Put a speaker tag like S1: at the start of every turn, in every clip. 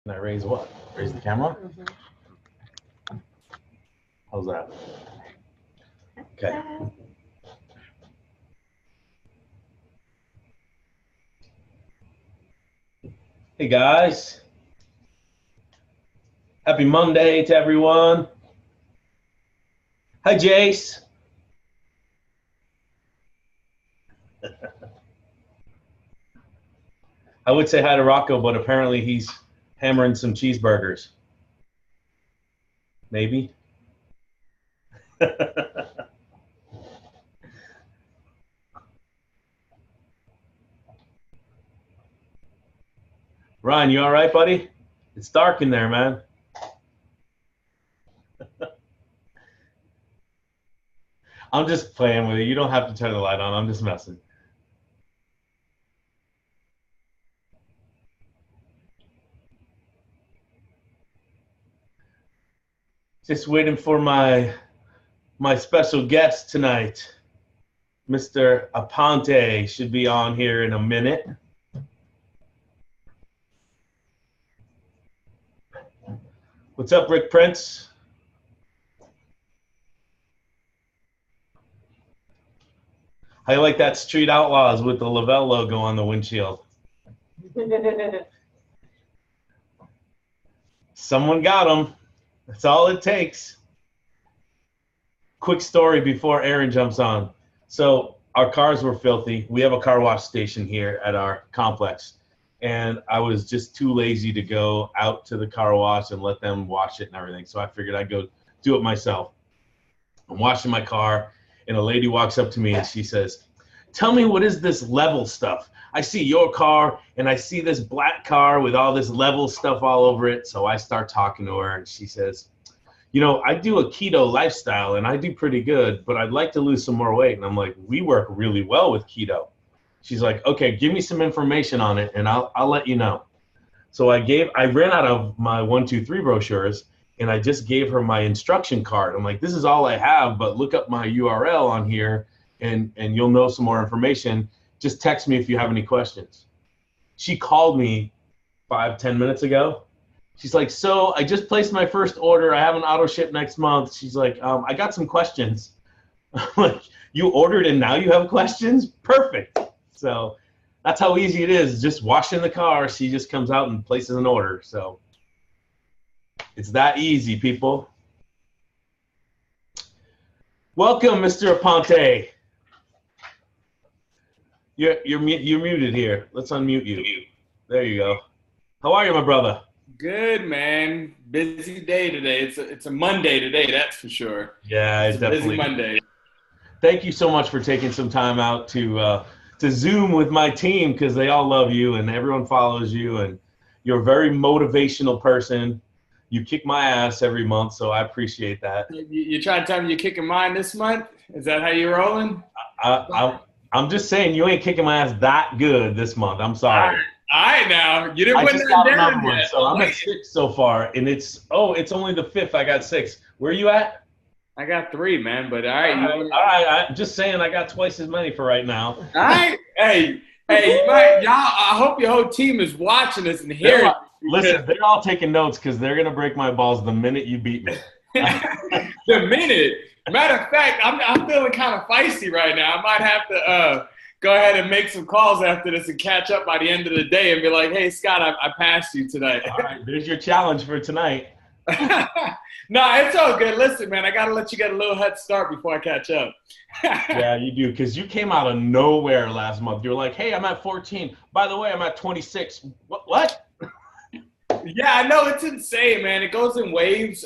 S1: Can I raise what? Raise the camera? How's that? Okay. Hey guys. Happy Monday to everyone. Hi Jace. I would say hi to Rocco, but apparently he's hammering some cheeseburgers. Maybe. Ryan, you all right, buddy? It's dark in there, man. I'm just playing with it. You don't have to turn the light on. I'm just messing. Just waiting for my special guest tonight. Mr. Aponte should be on here in a minute. What's up, Rick Prince? How you like that Street Outlaws with the Le-Vel logo on the windshield? Someone got them. That's all it takes. Quick story before Aaron jumps on. So our cars were filthy. We have a car wash station here at our complex. And I was just too lazy to go out to the car wash and let them wash it and everything. So I figured I'd go do it myself. I'm washing my car, and a lady walks up to me and she says, "Tell me, what is this Le-Vel stuff? I see your car and I see this black car with all this Le-Vel stuff all over it." So I start talking to her and she says, "You know, I do a keto lifestyle and I do pretty good, but I'd like to lose some more weight." And I'm like, "We work really well with keto." She's like, "Okay, give me some information on it and I'll let you know." So I ran out of my 1, 2, 3 brochures, and I just gave her my instruction card. I'm like, "This is all I have, but look up my URL on here and you'll know some more information. Just text me if you have any questions." She called me 5-10 minutes ago. She's like, "So I just placed my first order. I have an auto ship next month." She's like, "I got some questions." I'm like, "You ordered and now you have questions? Perfect." So that's how easy it is. Just washing the car. She just comes out and places an order. So it's that easy, people. Welcome, Mr. Aponte. You're muted here. Let's unmute you. There you go. How are you, my brother?
S2: Good, man. Busy day today. It's a Monday today, that's for sure.
S1: Yeah, it's definitely
S2: busy Monday.
S1: Thank you so much for taking some time out to Zoom with my team, because they all love you and everyone follows you, and you're a very motivational person. You kick my ass every month, so I appreciate that.
S2: You trying to tell me you're kicking mine this month? Is that how you're rolling?
S1: I'm just saying you ain't kicking my ass that good this month. I'm sorry.
S2: All right now. You didn't
S1: I
S2: put
S1: just
S2: that
S1: got
S2: down
S1: another one,
S2: yet.
S1: so I'm at 6 so far, and it's only the 5th. I got 6. Where are you at?
S2: I got 3, man, but all right.
S1: All right. I'm just saying I got twice as many for right now.
S2: All right. Hey, y'all, I hope your whole team is watching this and hearing.
S1: Listen, they're all taking notes because they're going to break my balls the minute you beat me.
S2: The minute. Matter of fact, I'm feeling kind of feisty right now. I might have to go ahead and make some calls after this and catch up by the end of the day and be like, "Hey, Scott, I passed you tonight."
S1: All right, there's your challenge for tonight.
S2: No, it's all good. Listen, man, I got to let you get a little head start before I catch up.
S1: Yeah, you do, because you came out of nowhere last month. You were like, "Hey, I'm at 14. By the way, I'm at 26. What?
S2: Yeah, I know. It's insane, man. It goes in waves.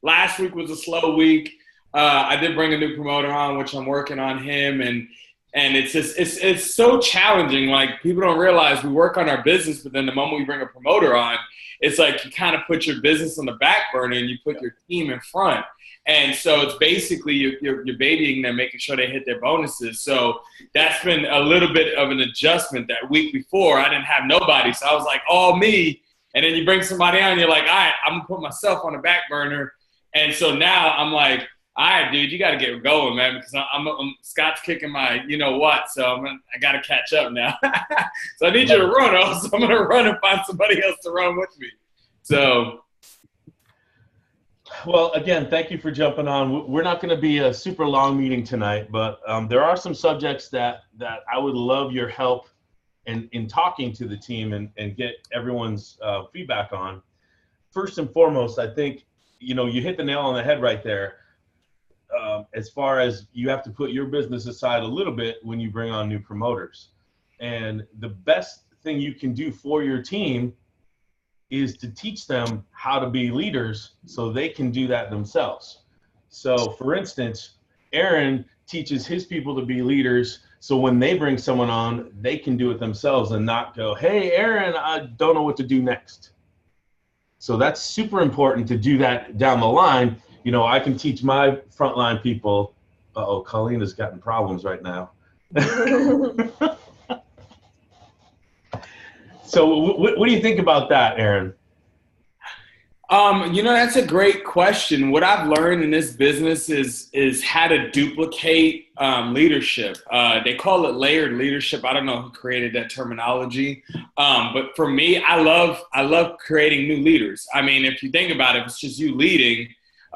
S2: Last week was a slow week. I did bring a new promoter on, which I'm working on him, and it's just it's so challenging. Like, people don't realize we work on our business, but then the moment we bring a promoter on, it's like you kind of put your business on the back burner and you put your team in front. And so it's basically you're babying them, making sure they hit their bonuses. So that's been a little bit of an adjustment. That week before, I didn't have nobody, so I was like, all me. And then you bring somebody on, you're like, all right, I'm gonna put myself on the back burner. And so now I'm like, all right, dude, you got to get going, man, because I'm Scott's kicking my you know what, so I got to catch up now. So I need you to run, so I'm going to run and find somebody else to run with me. So,
S1: well, again, thank you for jumping on. We're not going to be a super long meeting tonight, but there are some subjects that I would love your help in talking to the team and get everyone's feedback on. First and foremost, I think, you hit the nail on the head right there. As far as you have to put your business aside a little bit when you bring on new promoters. And the best thing you can do for your team is to teach them how to be leaders so they can do that themselves. So for instance, Aaron teaches his people to be leaders so when they bring someone on, they can do it themselves and not go, hey, Aaron, I don't know what to do next. So that's super important to do that down the line. I can teach my frontline people. Uh-oh, Colleen has gotten problems right now. So what do you think about that, Aaron?
S2: That's a great question. What I've learned in this business is how to duplicate leadership. They call it layered leadership. I don't know who created that terminology, but for me, I love creating new leaders. I mean, if you think about it, if it's just you leading,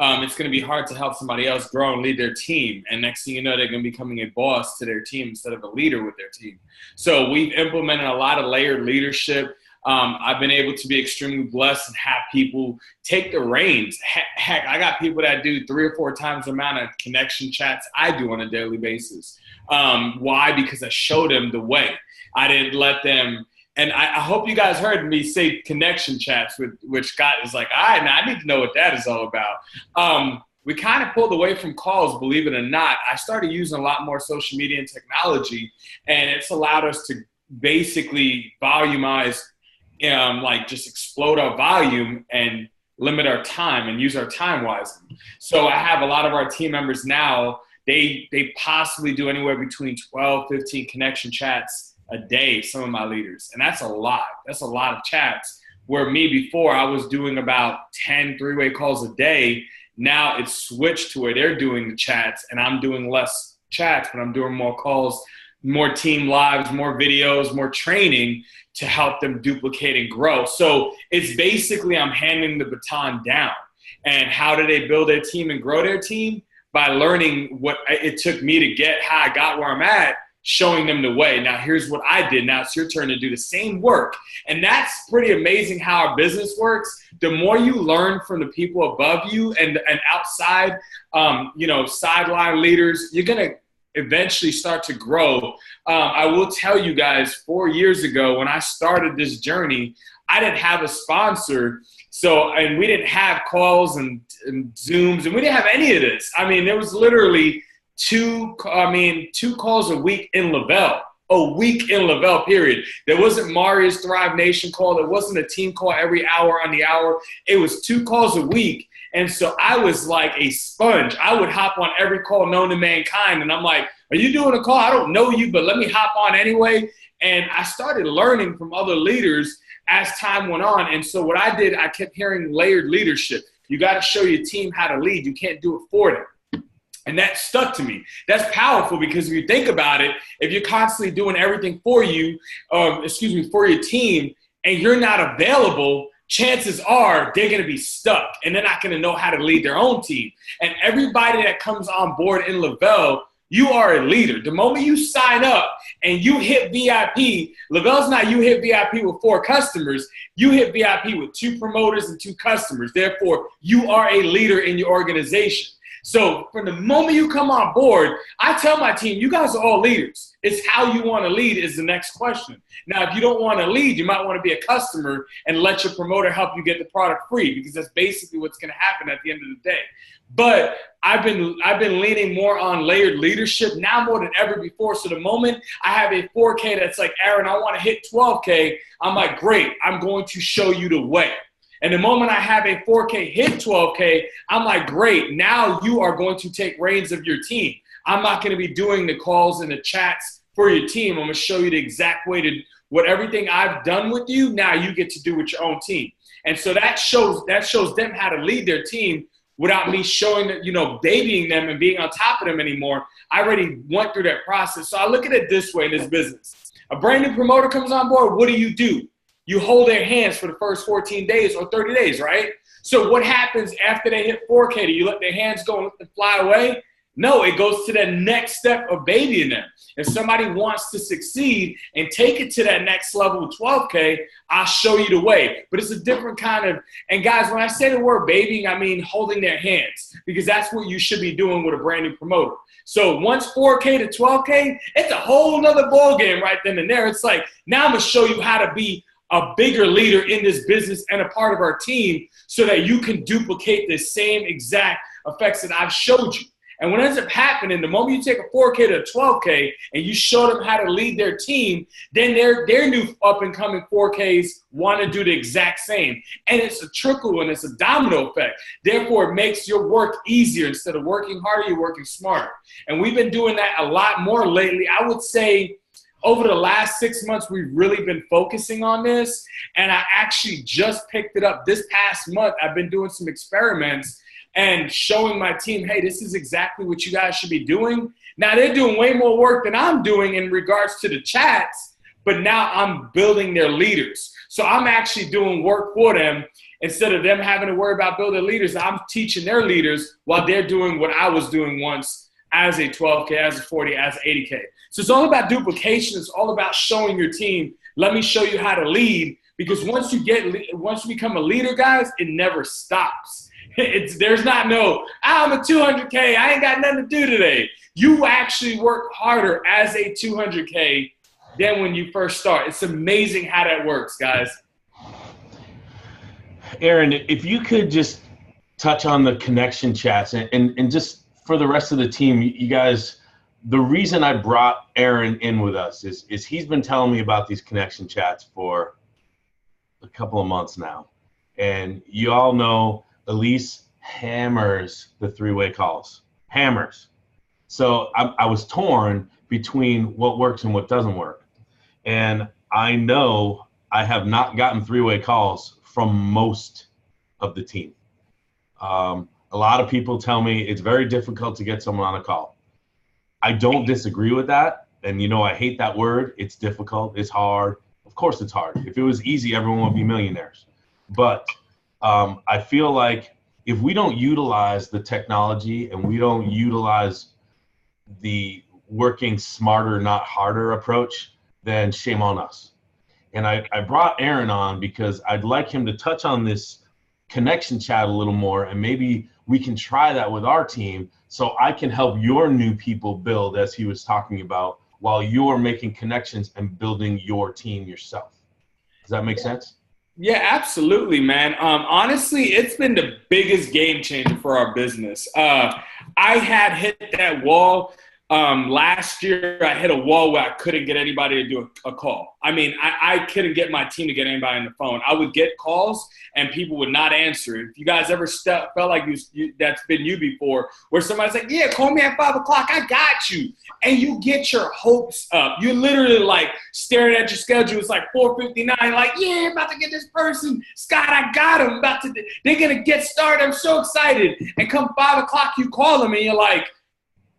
S2: it's going to be hard to help somebody else grow and lead their team. And next thing you know, they're going to be becoming a boss to their team instead of a leader with their team. So we've implemented a lot of layered leadership. I've been able to be extremely blessed and have people take the reins. Heck, I got people that do 3 or 4 times the amount of connection chats I do on a daily basis. Why? Because I showed them the way. I didn't let them. And I hope you guys heard me say connection chats, which Scott is like, all right, now I need to know what that is all about. We kind of pulled away from calls, believe it or not. I started using a lot more social media and technology, and it's allowed us to basically volumize, just explode our volume and limit our time and use our time wisely. So I have a lot of our team members now, they possibly do anywhere between 12, 15 connection chats a day, some of my leaders. And that's a lot. That's a lot of chats. Where me before, I was doing about 10 3-way calls a day. Now it's switched to where they're doing the chats and I'm doing less chats, but I'm doing more calls, more team lives, more videos, more training to help them duplicate and grow. So it's basically I'm handing the baton down. And how do they build their team and grow their team? By learning what it took me to get how I got where I'm at, showing them the way. Now, here's what I did. Now it's your turn to do the same work. And that's pretty amazing how our business works. The more you learn from the people above you and outside, sideline leaders, you're going to eventually start to grow. I will tell you guys, 4 years ago, when I started this journey, I didn't have a sponsor. And we didn't have calls and Zooms, and we didn't have any of this. I mean, there was literally two calls a week in Le-Vel. A week in Le-Vel, period. There wasn't Maria's Thrive Nation call. There wasn't a team call every hour on the hour. It was 2 calls a week. And so I was like a sponge. I would hop on every call known to mankind. And I'm like, are you doing a call? I don't know you, but let me hop on anyway. And I started learning from other leaders as time went on. And so what I did, I kept hearing layered leadership. You got to show your team how to lead. You can't do it for them. And that stuck to me. That's powerful because if you think about it, if you're constantly doing everything for you, for your team, and you're not available, chances are they're going to be stuck and they're not going to know how to lead their own team. And everybody that comes on board in Le-Vel, you are a leader. The moment you sign up and you hit VIP, Le-Vel's not you hit VIP with 4 customers. You hit VIP with 2 promoters and 2 customers. Therefore, you are a leader in your organization. So from the moment you come on board, I tell my team, you guys are all leaders. It's how you want to lead is the next question. Now, if you don't want to lead, you might want to be a customer and let your promoter help you get the product free, because that's basically what's going to happen at the end of the day. But I've been leaning more on layered leadership now more than ever before. So the moment I have a 4K that's like, Aaron, I want to hit 12K, I'm like, great, I'm going to show you the way. And the moment I have a 4K hit 12K, I'm like, great, now you are going to take reins of your team. I'm not going to be doing the calls and the chats for your team. I'm going to show you the exact way to what everything I've done with you, now you get to do with your own team. And so that shows them how to lead their team without me showing that, babying them and being on top of them anymore. I already went through that process. So I look at it this way in this business. A brand new promoter comes on board, what do? you hold their hands for the first 14 days or 30 days, right? So what happens after they hit 4K? Do you let their hands go and let them fly away? No, it goes to the next step of babying them. If somebody wants to succeed and take it to that next level of 12K, I'll show you the way. But it's a different kind of, and guys, when I say the word babying, I mean holding their hands, because that's what you should be doing with a brand new promoter. So once 4K to 12K, it's a whole nother ball game right then and there. It's like, now I'm gonna show you how to be a bigger leader in this business and a part of our team so that you can duplicate the same exact effects that I've showed you. And what ends up happening, the moment you take a 4K to a 12K and you show them how to lead their team, then their new up-and-coming 4Ks want to do the exact same. And it's a trickle and it's a domino effect. Therefore, it makes your work easier. Instead of working harder, you're working smarter. And we've been doing that a lot more lately. I would say over the last 6 months, we've really been focusing on this. And I actually just picked it up this past month. I've been doing some experiments and showing my team, hey, this is exactly what you guys should be doing. Now, they're doing way more work than I'm doing in regards to the chats, but now I'm building their leaders. So I'm actually doing work for them. Instead of them having to worry about building leaders, I'm teaching their leaders while they're doing what I was doing once as a 12K, as a 40, as 80K. So it's all about duplication. It's all about showing your team, let me show you how to lead, because once you become a leader, guys, it never stops. There's not no, I'm a 200K, I ain't got nothing to do today. You actually work harder as a 200K than when you first start. It's amazing how that works, guys.
S1: Aaron, if you could just touch on the connection chats and just for the rest of the team, you guys, the reason I brought Aaron in with us is he's been telling me about these connection chats for a couple of months now. And you all know Elise hammers the three-way calls, hammers. So I was torn between what works and what doesn't work. And I know I have not gotten three-way calls from most of the team. A lot of people tell me it's very difficult to get someone on a call. I don't disagree with that. And, you know, I hate that word. It's difficult. It's hard. Of course it's hard. If it was easy, everyone would be millionaires. But I feel like if we don't utilize the technology and we don't utilize the working smarter, not harder approach, then shame on us. And I brought Aaron on because I'd like him to touch on this connection chat a little more, and maybe we can try that with our team so I can help your new people build, as he was talking about, while you're making connections and building your team yourself. Does that make sense?
S2: Yeah, absolutely, man. Honestly, it's been the biggest game changer for our business. I had hit that wall last year. I hit a wall where I couldn't get anybody to do a call. I mean, I couldn't get my team to get anybody on the phone. I would get calls and people would not answer. If you guys ever felt like that's been you before, where somebody's like, yeah, call me at 5 o'clock, I got you. And you get your hopes up. You're literally like staring at your schedule. It's like 4:59, like, yeah, I'm about to get this person. Scott, I got them. They're going to get started. I'm so excited. And come 5 o'clock, you call them and you're like,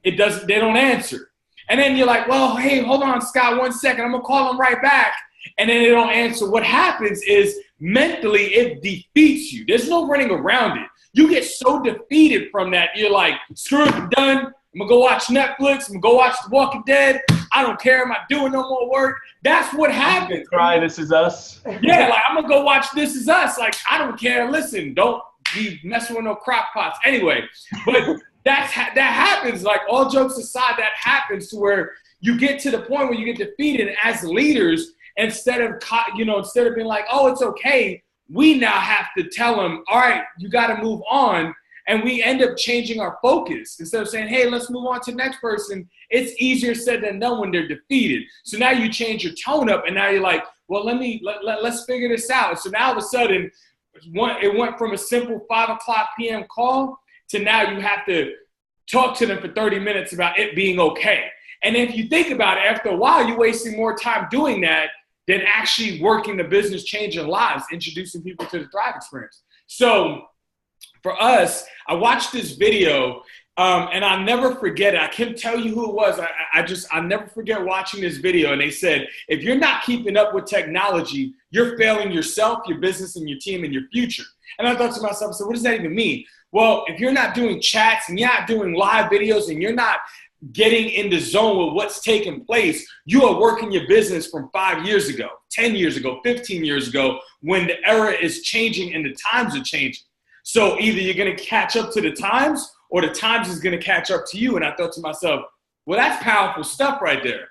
S2: they don't answer. And then you're like, well, hey, hold on, Scott, 1 second. I'm going to call them right back. And then they don't answer. What happens is mentally it defeats you. There's no running around it. You get so defeated from that. You're like, screw it, I'm done. I'm going to go watch Netflix. I'm going to go watch The Walking Dead. I don't care. I'm not doing no more work. That's what happens.
S1: Cry, This Is Us.
S2: Yeah, like, I'm going to go watch This Is Us. Like, I don't care. Listen, don't be messing with no crock pots. Anyway, but that happens. Like, all jokes aside, that happens to where you get to the point where you get defeated. And as leaders, instead of being like, oh, it's okay, we now have to tell them, all right, you got to move on. And we end up changing our focus. Instead of saying, hey, let's move on to the next person, it's easier said than done when they're defeated. So now you change your tone up, and now you're like, well, let's figure this out. So now all of a sudden, it went from a simple 5 o'clock p.m. call to now you have to talk to them for 30 minutes about it being okay. And if you think about it, after a while, you're wasting more time doing that than actually working the business, changing lives, introducing people to the Thrive experience. So for us, I watched this video, And I'll never forget it. I can't tell you who it was. I'll never forget watching this video. And they said, if you're not keeping up with technology, you're failing yourself, your business, and your team, and your future. And I thought to myself, I said, what does that even mean? Well, if you're not doing chats and you're not doing live videos and you're not getting in the zone with what's taking place, you are working your business from 5 years ago, 10 years ago, 15 years ago, when the era is changing and the times are changing. So either you're going to catch up to the times or the times is going to catch up to you. And I thought to myself, well, that's powerful stuff right there.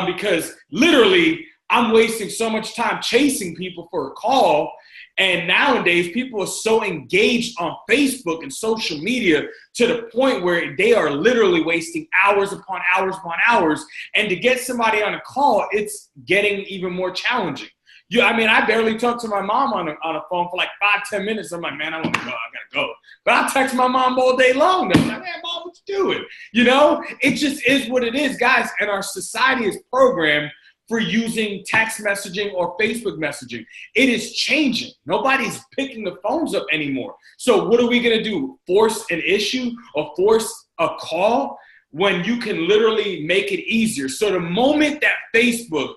S2: Because literally I'm wasting so much time chasing people for a call. And nowadays people are so engaged on Facebook and social media to the point where they are literally wasting hours upon hours upon hours. And to get somebody on a call, it's getting even more challenging. I barely talk to my mom on a phone for like 5-10 minutes. I'm like, man, I want to go. I gotta go. But I text my mom all day long. I'm like, man, mom, what you doing? It just is what it is, guys. And our society is programmed for using text messaging or Facebook messaging. It is changing. Nobody's picking the phones up anymore. So what are we gonna do? Force an issue or force a call when you can literally make it easier? So the moment that Facebook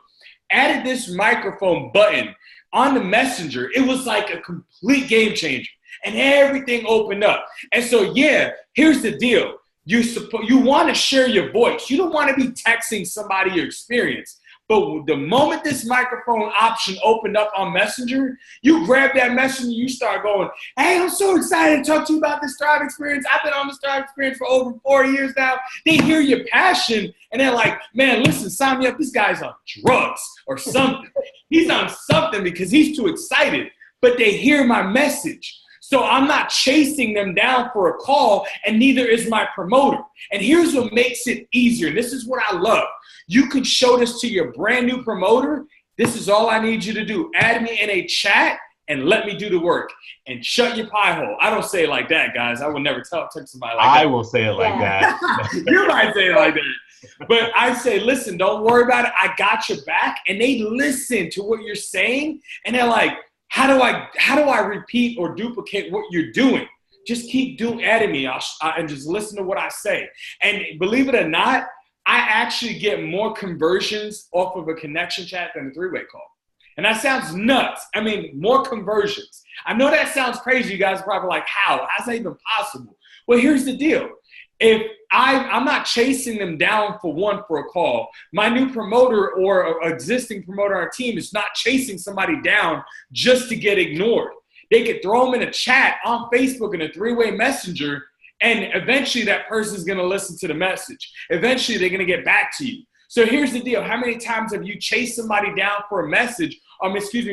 S2: added this microphone button on the messenger, it was like a complete game changer and everything opened up. And so, yeah, here's the deal. You want to share your voice. You don't want to be texting somebody your experience. But the moment this microphone option opened up on Messenger, you grab that messenger, you start going, hey, I'm so excited to talk to you about this Thrive experience. I've been on this Thrive experience for over 4 years now. They hear your passion and they're like, man, listen, sign me up. This guy's on drugs or something. He's on something because he's too excited. But they hear my message. So I'm not chasing them down for a call, and neither is my promoter. And here's what makes it easier. And this is what I love. You can show this to your brand new promoter. This is all I need you to do. Add me in a chat and let me do the work. And shut your pie hole. I don't say it like that, guys. I would never text somebody like that.
S1: I will say it like that.
S2: You might say it like that. But I say, listen, don't worry about it. I got your back. And they listen to what you're saying. And they're like, how do I repeat or duplicate what you're doing? Just keep adding me and just listen to what I say. And believe it or not, I actually get more conversions off of a connection chat than a three-way call. And that sounds nuts. I mean, more conversions. I know that sounds crazy. You guys are probably like, how? How's that even possible? Well, here's the deal. If I'm not chasing them down for a call, my new promoter or existing promoter on our team is not chasing somebody down just to get ignored. They could throw them in a chat on Facebook in a three-way messenger, and eventually that person's going to listen to the message. Eventually they're going to get back to you. So here's the deal. How many times have you chased somebody down for a message,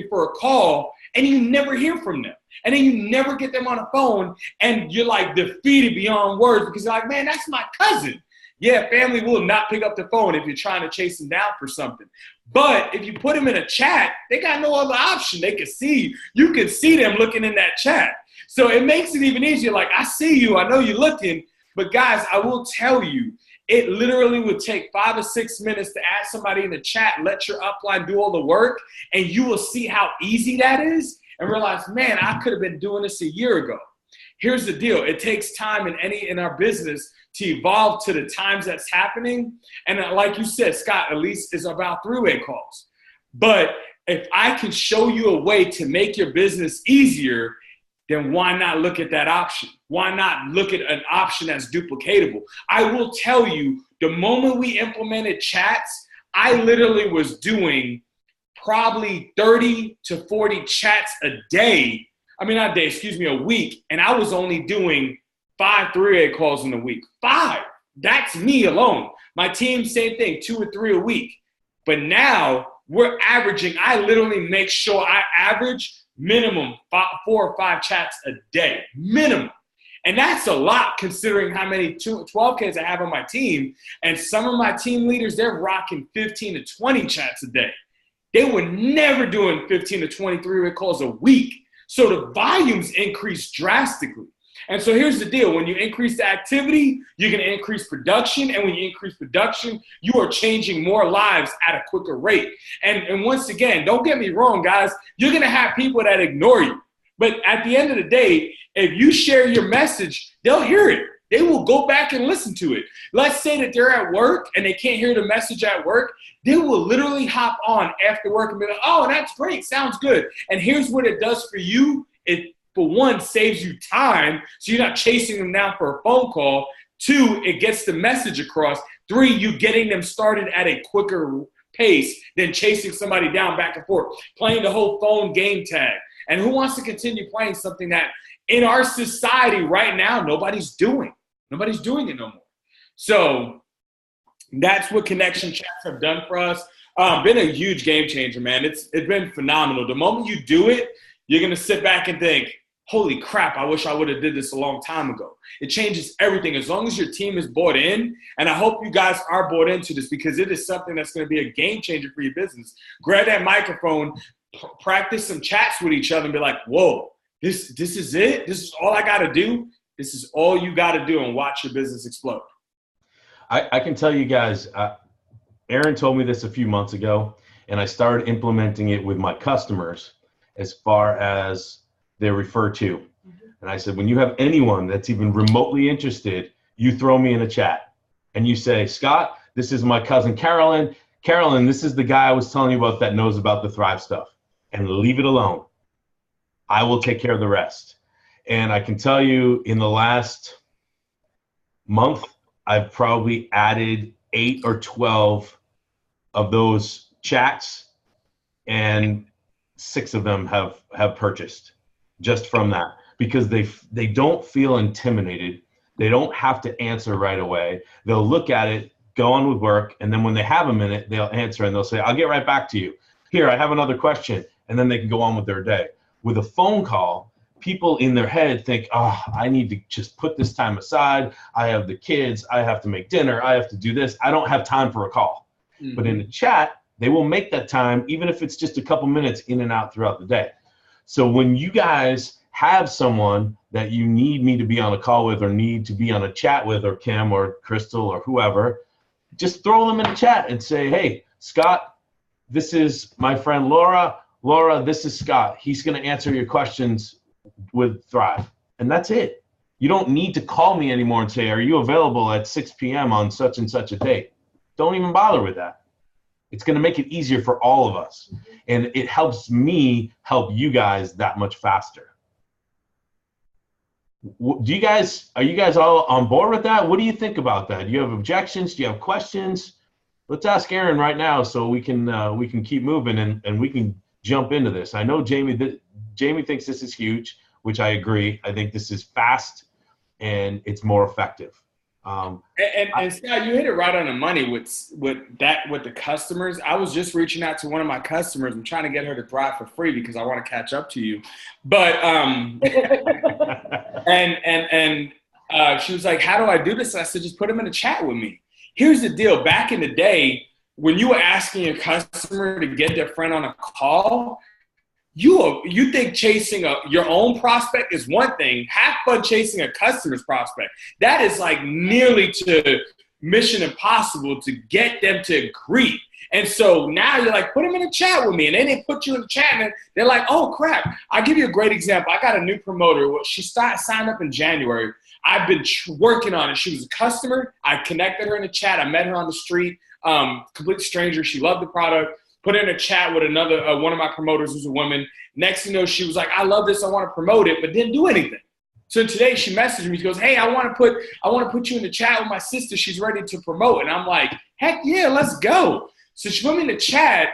S2: for a call, and you never hear from them? And then you never get them on the phone, and you're like defeated beyond words because you're like, man, that's my cousin. Yeah, family will not pick up the phone if you're trying to chase them down for something. But if you put them in a chat, they got no other option. They can see, you can see them looking in that chat. So it makes it even easier. Like, I see you, I know you're looking, but guys, I will tell you, it literally would take 5 or 6 minutes to add somebody in the chat, let your upline do all the work, and you will see how easy that is and realize, man, I could have been doing this a year ago. Here's the deal. It takes time in our business to evolve to the times that's happening. And like you said, Scott, at least it's about three-way calls. But if I can show you a way to make your business easier, then why not look at that option? Why not look at an option that's duplicatable? I will tell you, the moment we implemented chats, I literally was doing probably 30 to 40 chats a week. And I was only doing 5 three-way calls in a week. 5. That's me alone. My team, same thing, 2 or 3 a week. But now we're averaging, I literally make sure I average minimum 4 or 5 chats a day, minimum. And that's a lot considering how many 12 kids I have on my team. And some of my team leaders, they're rocking 15 to 20 chats a day. They were never doing 15 to 20 three-way calls a week. So the volumes increased drastically. And so here's the deal. When you increase the activity, you're going to increase production. And when you increase production, you are changing more lives at a quicker rate. And once again, don't get me wrong, guys. You're going to have people that ignore you. But at the end of the day, if you share your message, they'll hear it. they will go back and listen to it. Let's say that they're at work and they can't hear the message at work. They will literally hop on after work and be like, oh, that's great. Sounds good. And here's what it does for you. It, for one, saves you time, so you're not chasing them down for a phone call. 2, it gets the message across. 3, you getting them started at a quicker pace than chasing somebody down back and forth, playing the whole phone game tag. And who wants to continue playing something that in our society right now, nobody's doing? Nobody's doing it no more. So that's what connection chats have done for us. Been a huge game changer, man. It's been phenomenal. The moment you do it, you're going to sit back and think, holy crap, I wish I would have did this a long time ago. It changes everything as long as your team is bought in. And I hope you guys are bought into this because it is something that's going to be a game changer for your business. Grab that microphone, practice some chats with each other and be like, whoa, this is it? This is all I got to do? This is all you got to do and watch your business explode.
S1: I can tell you guys, Aaron told me this a few months ago, and I started implementing it with my customers as far as they're referred to. And I said, when you have anyone that's even remotely interested, you throw me in a chat and you say, Scott, this is my cousin Carolyn. Carolyn, this is the guy I was telling you about that knows about the Thrive stuff, and leave it alone. I will take care of the rest. And I can tell you in the last month, I've probably added 8 or 12 of those chats, and 6 of them have purchased just from that, because they don't feel intimidated. They don't have to answer right away. They'll look at it, go on with work, and then when they have a minute, they'll answer and they'll say, I'll get right back to you. Here, I have another question, and then they can go on with their day. With a phone call, people in their head think, oh, I need to just put this time aside. I have the kids. I have to make dinner. I have to do this. I don't have time for a call. Mm-hmm. But in the chat, they will make that time, even if it's just a couple minutes in and out throughout the day. So when you guys have someone that you need me to be on a call with or need to be on a chat with, or Kim or Crystal or whoever, just throw them in the chat and say, hey, Scott, this is my friend Laura. Laura, this is Scott. He's going to answer your questions with Thrive. And that's it. You don't need to call me anymore and say, are you available at 6 p.m. on such and such a date? Don't even bother with that. It's going to make it easier for all of us. And it helps me help you guys that much faster. Are you guys all on board with that? What do you think about that? Do you have objections? Do you have questions? Let's ask Aaron right now so we can keep moving and we can jump into this. I know Jamie thinks this is huge, which I agree. I think this is fast and it's more effective.
S2: And Scott, you hit it right on the money with the customers. I was just reaching out to one of my customers. I'm trying to get her to Thrive for free because I want to catch up to you. But she was like, how do I do this? And I said, just put them in a chat with me. Here's the deal. Back in the day, when you were asking a customer to get their friend on a call, you think chasing your own prospect is one thing. Have fun chasing a customer's prospect. That is like nearly to mission impossible to get them to agree. And so now you're like, put them in a chat with me. And then they put you in the chat and they're like, oh, crap. I'll give you a great example. I got a new promoter. She signed up in January. I've been working on it. She was a customer. I connected her in the chat. I met her on the street. Complete stranger. She loved the product. Put her in a chat with another one of my promoters who's a woman. Next thing you know, she was like, I love this. I want to promote it, but didn't do anything. So today she messaged me. She goes, hey, I want to put you in the chat with my sister. She's ready to promote. And I'm like, heck yeah, let's go. So she put me in the chat,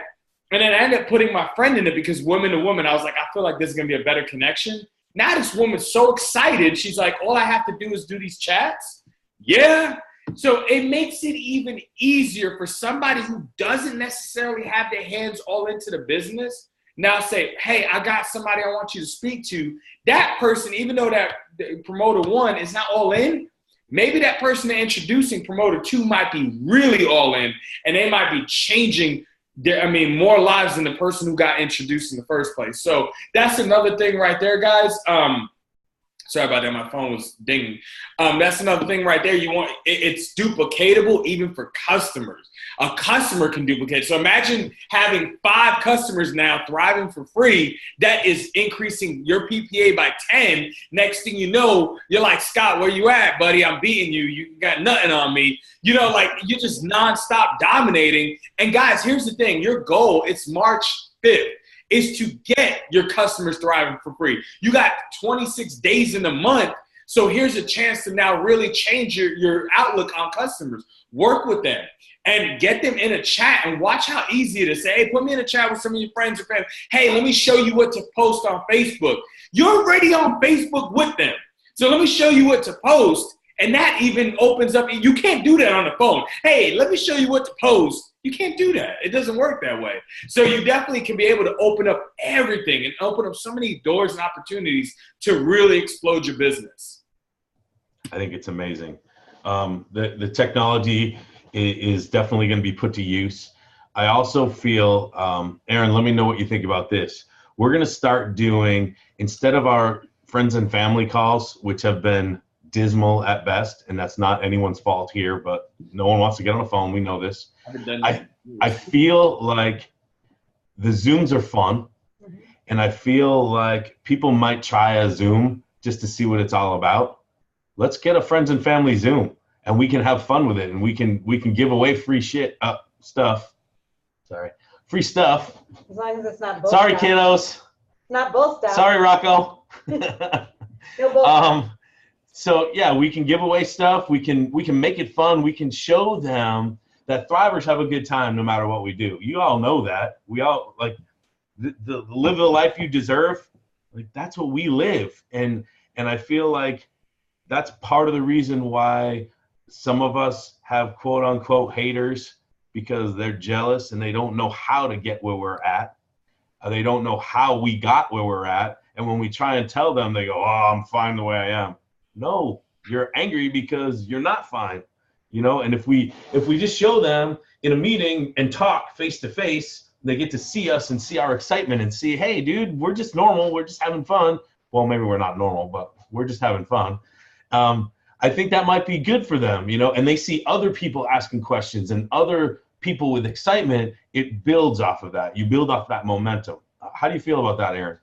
S2: and then I ended up putting my friend in it because woman to woman, I was like, I feel like this is going to be a better connection. Now this woman's so excited. She's like, all I have to do is do these chats? Yeah. So it makes it even easier for somebody who doesn't necessarily have their hands all into the business. Now say, hey, I got somebody I want you to speak to. That person, even though that promoter 1 is not all in, maybe that person they're introducing, promoter 2, might be really all in, and they might be changing more lives than the person who got introduced in the first place. So that's another thing right there, guys. Sorry about that. My phone was dinging. That's another thing right there. It's duplicatable even for customers. a customer can duplicate. So imagine having 5 customers now thriving for free. That is increasing your PPA by 10. Next thing you know, you're like, Scott, where you at, buddy? I'm beating you. You got nothing on me. You know, like you're just nonstop dominating. And guys, here's the thing. Your goal, it's March 5th, is to get your customers thriving for free. You got 26 days in the month. So here's a chance to now really change your outlook on customers. Work with them and get them in a chat and watch how easy it is. Say, hey, put me in a chat with some of your friends or family. Hey, let me show you what to post on Facebook. You're already on Facebook with them. So let me show you what to post. And that even opens up. You can't do that on the phone. Hey, let me show you what to post. You can't do that. It doesn't work that way. So you definitely can be able to open up everything and open up so many doors and opportunities to really explode your business.
S1: I think it's amazing. The technology is definitely going to be put to use. I also feel, Aaron, let me know what you think about this. We're going to start doing, instead of our friends and family calls, which have been dismal at best, and that's not anyone's fault here, but no one wants to get on the phone. We know this. I feel like the Zooms are fun, and I feel like people might try a Zoom just to see what it's all about. Let's get a friends and family Zoom, and we can have fun with it, and we can give away free stuff. Sorry, free stuff.
S3: As long as it's not both.
S1: Sorry, kiddos.
S3: Not both stuff.
S1: Sorry, Rocco.
S3: No both.
S1: So yeah, we can give away stuff. We can make it fun. We can show them that Thrivers have a good time no matter what we do. You all know that. We all like the live the life you deserve. Like that's what we live, and I feel like that's part of the reason why some of us have quote unquote haters, because they're jealous and they don't know how to get where we're at. They don't know how we got where we're at. And when we try and tell them, they go, oh, I'm fine the way I am. No, you're angry because you're not fine. You know, and if we just show them in a meeting and talk face to face, they get to see us and see our excitement and see, hey, dude, we're just normal. We're just having fun. Well, maybe we're not normal, but we're just having fun. I think that might be good for them, you know, and they see other people asking questions and other people with excitement. It builds off of that. You build off that momentum. How do you feel about that, Aaron?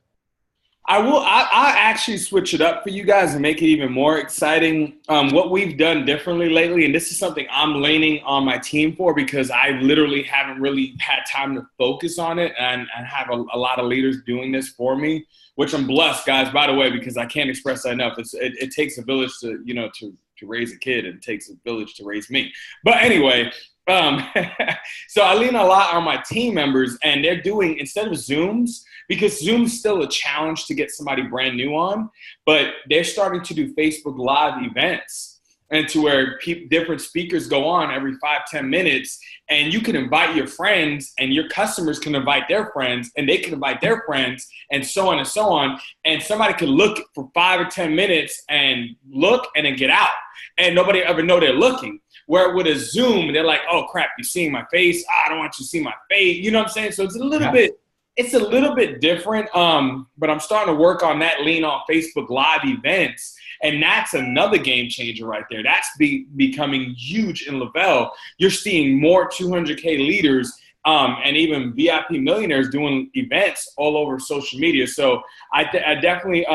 S2: I actually switch it up for you guys and make it even more exciting. What we've done differently lately, and this is something I'm leaning on my team for because I literally haven't really had time to focus on it, and I have a lot of leaders doing this for me, which I'm blessed, guys, by the way, because I can't express that enough. It takes a village to raise a kid, and it takes a village to raise me. But anyway, so I lean a lot on my team members, and they're doing, instead of Zooms, because Zoom's still a challenge to get somebody brand new on, but they're starting to do Facebook Live events, and to where different speakers go on every 5-10 minutes, and you can invite your friends, and your customers can invite their friends, and they can invite their friends, and so on and so on. And somebody can look for 5 or 10 minutes and look and then get out, and nobody ever know they're looking. Where with a Zoom, they're like, oh crap, you're seeing my face. I don't want you to see my face. You know what I'm saying? So it's a little bit different. But I'm starting to work on that, lean on Facebook Live events. And that's another game changer right there. That's becoming huge in Le-Vel. You're seeing more 200K leaders and even VIP millionaires doing events all over social media. So I definitely,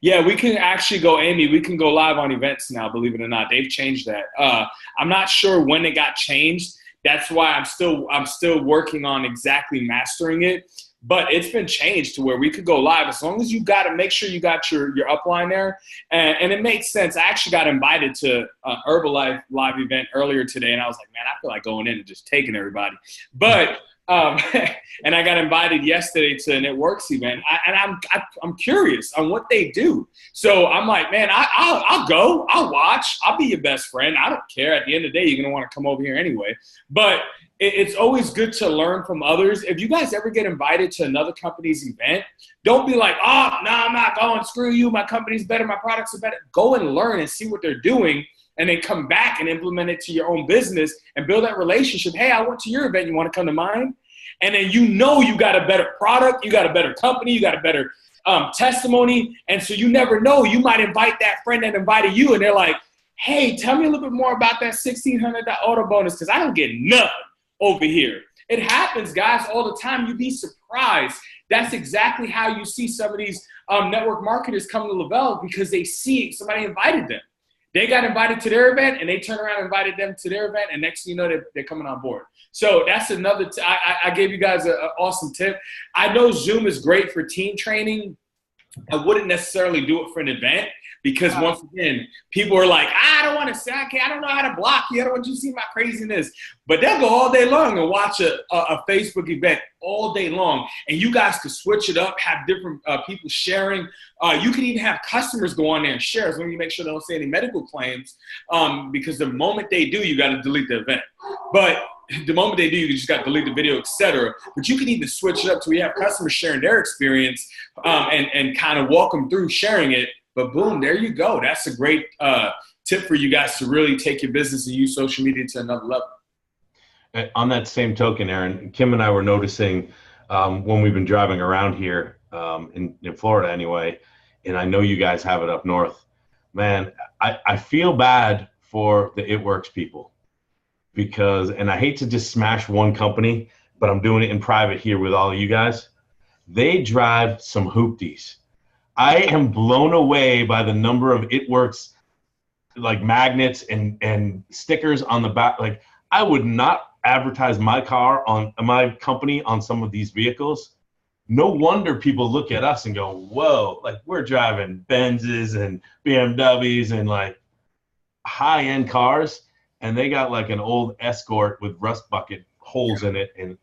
S2: yeah, we can actually go, Amy, we can go live on events now, believe it or not. They've changed that. I'm not sure when it got changed. That's why I'm still working on exactly mastering it. But it's been changed to where we could go live as long as you got to make sure you got your upline there. And it makes sense. I actually got invited to an Herbalife live event earlier today, and I was like, man, I feel like going in and just taking everybody. But and I got invited yesterday to an It Works event, and I'm curious on what they do. So I'm like, man, I'll go, I'll watch, I'll be your best friend. I don't care. At the end of the day, you're gonna want to come over here anyway. But it's always good to learn from others. If you guys ever get invited to another company's event, don't be like, oh, no, I'm not going. Screw you. My company's better. My products are better. Go and learn and see what they're doing, and then come back and implement it to your own business and build that relationship. Hey, I went to your event. You want to come to mine? And then you got a better product. You got a better company. You got a better testimony. And so you never know. You might invite that friend that invited you, and they're like, hey, tell me a little bit more about that $1,600 auto bonus because I don't get nothing over here. It happens, guys, all the time. You'd be surprised. That's exactly how you see some of these network marketers come to Le-Vel because they see somebody invited them. They got invited to their event, and they turn around and invited them to their event, and next thing you know, they're coming on board. So that's another I gave you guys an awesome tip. I know Zoom is great for team training. I wouldn't necessarily do it for an event because once again, people are like, I don't want to say, I don't know how to block you. I don't want you to see my craziness. But they'll go all day long and watch a Facebook event all day long. And you guys could switch it up, have different people sharing. You can even have customers go on there and share as long as you make sure they don't say any medical claims because the moment they do, you got to delete the event. But the moment they do, you just got to delete the video, etc. But you can even switch it up to where you have customers sharing their experience and kind of walk them through sharing it. But boom, there you go. That's a great tip for you guys to really take your business and use social media to another level.
S1: On that same token, Aaron, Kim and I were noticing when we've been driving around here in Florida anyway, and I know you guys have it up north, man, I feel bad for the It Works people because, and I hate to just smash one company, but I'm doing it in private here with all of you guys. They drive some hoopties. I am blown away by the number of It Works like magnets and stickers on the back. Like I would not advertise my car on my company on some of these vehicles. No wonder people look at us and go, whoa, like we're driving Benzes and BMWs and like high-end cars, and they got like an old Escort with rust bucket holes in it, and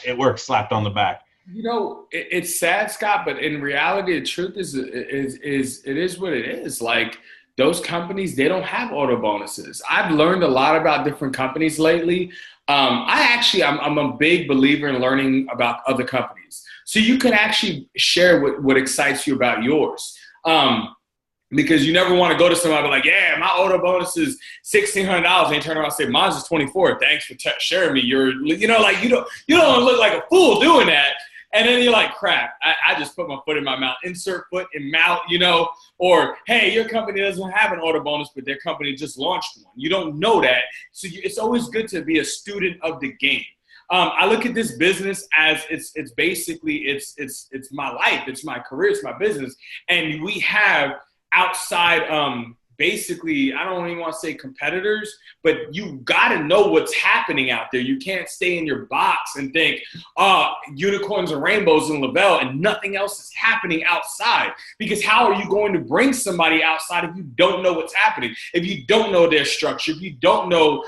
S1: It Works slapped on the back.
S2: You know, it's sad, Scott, but in reality, the truth is it is what it is. Like those companies, they don't have auto bonuses. I've learned a lot about different companies lately. I'm a big believer in learning about other companies. So you can actually share what excites you about yours. Because you never want to go to somebody like, yeah, my auto bonus is $1,600. And they turn around and say, mine's is $24. Thanks for sharing me. You don't want to look like a fool doing that. And then you're like, crap, I just put my foot in my mouth. Insert foot in mouth, or, hey, your company doesn't have an auto bonus, but their company just launched one. You don't know that. So it's always good to be a student of the game. I look at this business as it's basically my life. It's my career. It's my business. And we have outside basically, I don't even want to say competitors, but you got to know what's happening out there. You can't stay in your box and think, unicorns and rainbows in Le-Vel and nothing else is happening outside. Because how are you going to bring somebody outside if you don't know what's happening? If you don't know their structure, if you don't know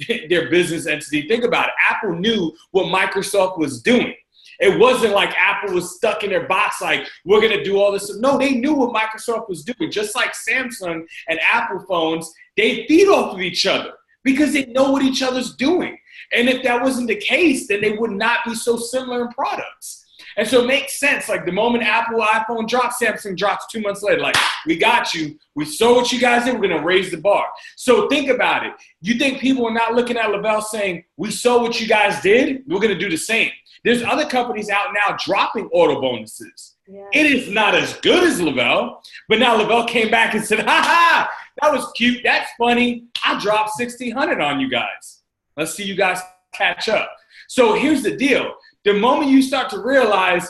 S2: their business entity? Think about it. Apple knew what Microsoft was doing. It wasn't like Apple was stuck in their box like, we're going to do all this. No, they knew what Microsoft was doing. Just like Samsung and Apple phones, they feed off of each other because they know what each other's doing. And if that wasn't the case, then they would not be so similar in products. And so it makes sense. Like the moment Apple iPhone drops, Samsung drops 2 months later. Like, we got you. We saw what you guys did. We're going to raise the bar. So think about it. You think people are not looking at Le-Vel saying, we saw what you guys did. We're going to do the same. There's other companies out now dropping auto bonuses. Yeah. It is not as good as Le-Vel, but now Le-Vel came back and said, ha, that was cute. That's funny. I dropped $1,600 on you guys. Let's see you guys catch up. So here's the deal. The moment you start to realize,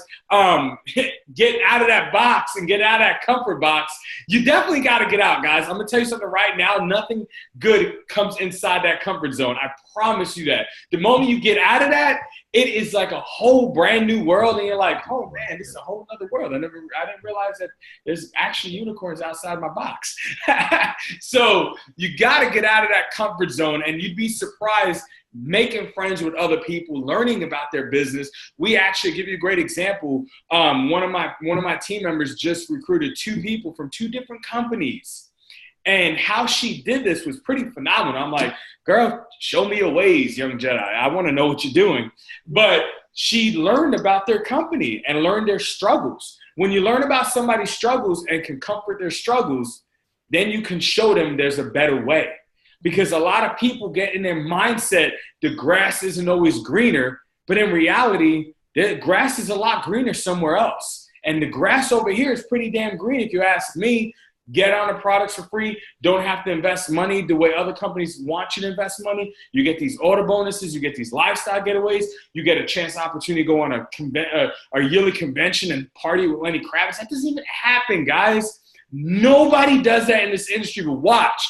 S2: get out of that box and get out of that comfort box, you definitely got to get out, guys. I'm going to tell you something right now. Nothing good comes inside that comfort zone. I promise you that. The moment you get out of that, it is like a whole brand new world. And you're like, oh, man, this is a whole other world. I didn't realize that there's actually unicorns outside my box. So you got to get out of that comfort zone, and you'd be surprised making friends with other people, learning about their business. We actually, give you a great example. One of my team members just recruited 2 people from 2 different companies. And how she did this was pretty phenomenal. I'm like, girl, show me your ways, young Jedi. I want to know what you're doing. But she learned about their company and learned their struggles. When you learn about somebody's struggles and can comfort their struggles, then you can show them there's a better way. Because a lot of people get in their mindset, the grass isn't always greener, but in reality, the grass is a lot greener somewhere else. And the grass over here is pretty damn green if you ask me. Get on the products for free. Don't have to invest money the way other companies want you to invest money. You get these order bonuses. You get these lifestyle getaways. You get a chance, opportunity to go on a yearly convention and party with Lenny Kravitz. That doesn't even happen, guys. Nobody does that in this industry. But watch.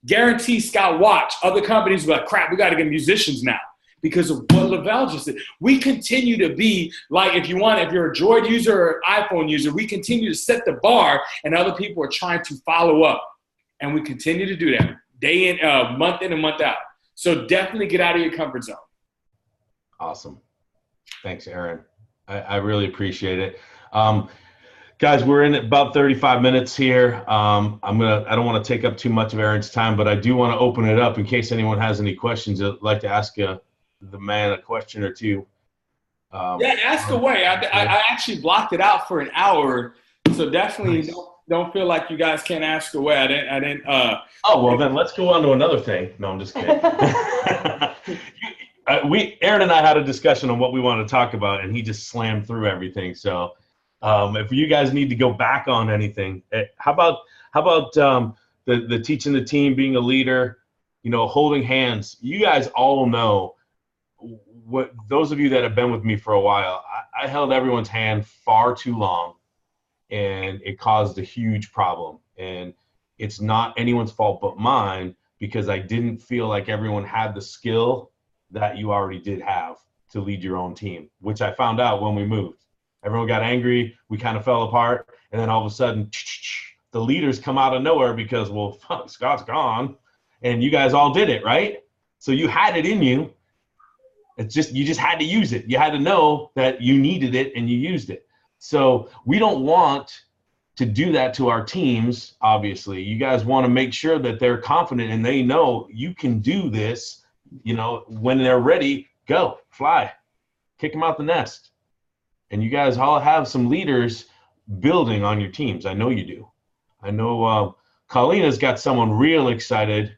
S2: Guarantee, Scott, watch. Other companies will be like, crap, we got to get musicians now. Because of what Le-Vel just did. We continue to be like, if you're a Droid user or iPhone user, we continue to set the bar and other people are trying to follow up. And we continue to do that month in and month out. So definitely get out of your comfort zone.
S1: Awesome. Thanks, Aaron. I really appreciate it. Guys, we're in about 35 minutes here. I don't want to take up too much of Aaron's time, but I do want to open it up in case anyone has any questions. I'd like to ask the man a question or two.
S2: Yeah, ask away. I actually blocked it out for an hour, so definitely
S1: nice.
S2: don't feel like you guys can't ask away. I didn't.
S1: Oh well, then let's go on to another thing. No, I'm just kidding. Aaron and I had a discussion on what we want to talk about, and he just slammed through everything. So, if you guys need to go back on anything, how about the teaching the team, being a leader, holding hands? You guys all know. What those of you that have been with me for a while, I held everyone's hand far too long, and it caused a huge problem. And it's not anyone's fault but mine, because I didn't feel like everyone had the skill that you already did have to lead your own team, which I found out when we moved. Everyone got angry, we kind of fell apart, and then all of a sudden, the leaders come out of nowhere because, well, fuck, Scott's gone, and you guys all did it, right? So you had it in you. You just had to use it. You had to know that you needed it and you used it. So we don't want to do that to our teams, obviously. You guys want to make sure that they're confident and they know you can do this. When they're ready, go, fly, kick them out the nest. And you guys all have some leaders building on your teams. I know you do. I know Colina's got someone real excited.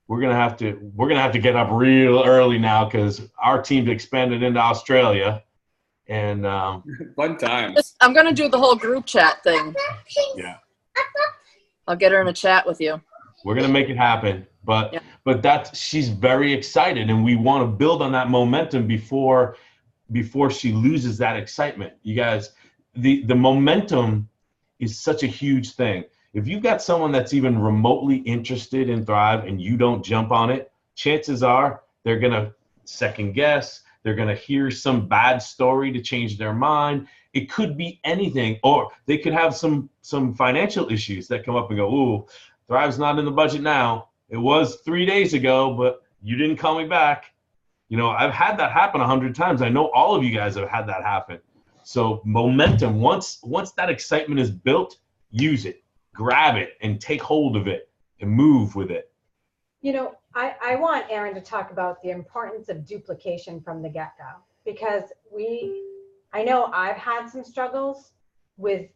S1: We're gonna have to get up real early now because our team's expanded into Australia, and
S2: fun times.
S4: I'm gonna do the whole group chat thing.
S1: Yeah,
S4: I'll get her in a chat with you.
S1: We're gonna make it happen, but she's very excited, and we want to build on that momentum before she loses that excitement. You guys, the momentum is such a huge thing. If you've got someone that's even remotely interested in Thrive and you don't jump on it, chances are they're going to second guess. They're going to hear some bad story to change their mind. It could be anything, or they could have some financial issues that come up and go, ooh, Thrive's not in the budget now. It was 3 days ago, but you didn't call me back. I've had that happen 100 times. I know all of you guys have had that happen. So momentum, once that excitement is built, use it. Grab it and take hold of it and move with it.
S3: I want Aaron to talk about the importance of duplication from the get-go, because I know I've had some struggles with,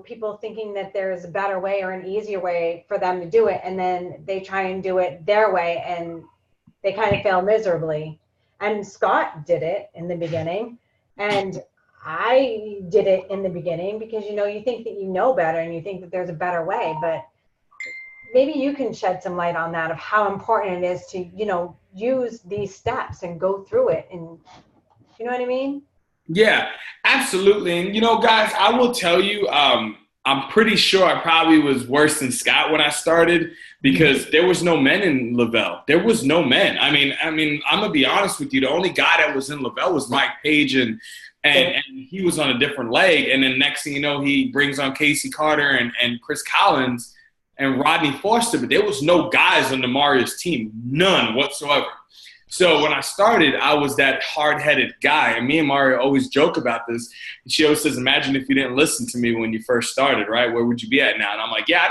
S3: people thinking that there's a better way or an easier way for them to do it. And then they try and do it their way and they kind of fail miserably. And Scott did it in the beginning. And I did it in the beginning because, you think that you know better and you think that there's a better way, but maybe you can shed some light on that, of how important it is to, use these steps and go through it. And you know what I mean?
S2: Yeah, absolutely. And, guys, I will tell you, I'm pretty sure I probably was worse than Scott when I started, because there was no men in Le-Vel. There was no men. I mean, I'm going to be honest with you. The only guy that was in Le-Vel was Mike Page, and he was on a different leg. And then next thing you know, he brings on Casey Carter and Chris Collins and Rodney Foster. But there was no guys on Maria's team, none whatsoever. So when I started, I was that hard-headed guy. And me and Mario always joke about this. And she always says, imagine if you didn't listen to me when you first started, right? Where would you be at now? And I'm like, yeah,